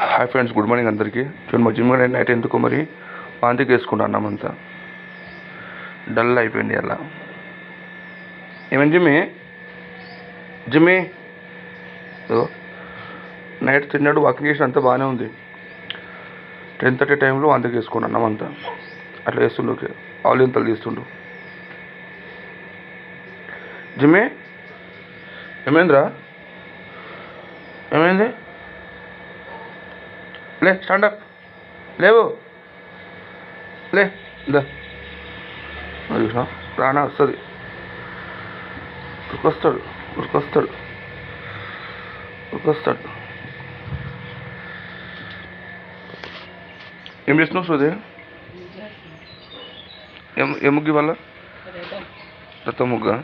Hi friends, good morning అందరికీ. చూడండి, మా జిమ్ నైట్ ఎందుకో మరి వాంతికి వేసుకున్నాను. అన్నమంతా డల్ అయిపోయింది. అలా ఏమైంది జిమ్మి నైట్ తిన్నాడు, వాకింగ్ చేసిన అంతా బాగానే ఉంది. 10:30 టైంలో వాంతికి వేసుకున్నాను. అన్నమంతా అట్లా వేస్తుండు. ఓకే, ఆలియంతలు తీస్తుండు. జిమ్మి ఏమైందిరా? ఏమైంది? లే, స్టాండప్, లేవు, లే, దా. చూసా, రానా వస్తుంది, ఉరికొస్తాడు ఉరికొస్తాడు ఉరికొస్తాడు. ఏం చేస్తున్నావు సూది? ఏ ముగ్గు ఇవాళ? రథం ముగ్గా?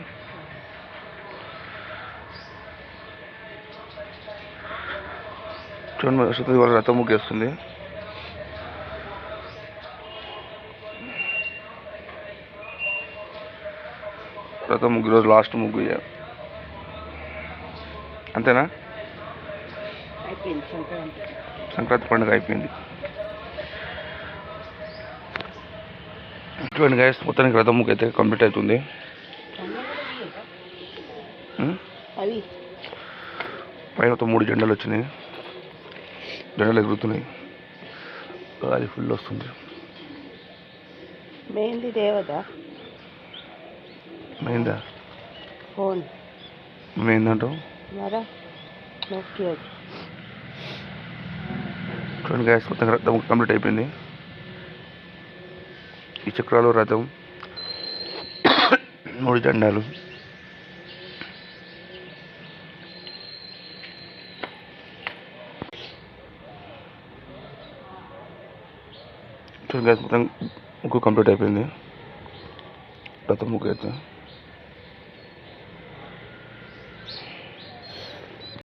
చూడండి, అశ్వతి ఇవాళ రథం ముగ్గు వేస్తుంది. రథం ముగ్గు రోజు లాస్ట్ ముగ్గు. అంతేనా? సంక్రాంతి పండుగ అయిపోయింది. చూడండి గైస్, మొత్తానికి రథం ముగ్గు అయితే కంప్లీట్ అవుతుంది. పైన 3 జెండాలు వచ్చినాయి. జెండాలు ఎగురుతున్నాయి. అది ఫుల్ వస్తుంది. మెహందీ దేవదా? మెహందా? ఫోన్ మెహందంటావు? చూడండి గ్యాస్, మొత్తం రథం కంప్లీట్ అయిపోయింది. ఈ చక్రాలు, రథం, 3 జెండాలు. చూడండి గ్యాస్, మొత్తం ముగ్గు కంప్లీట్ అయిపోయింది. రథం ముగ్గు అయితే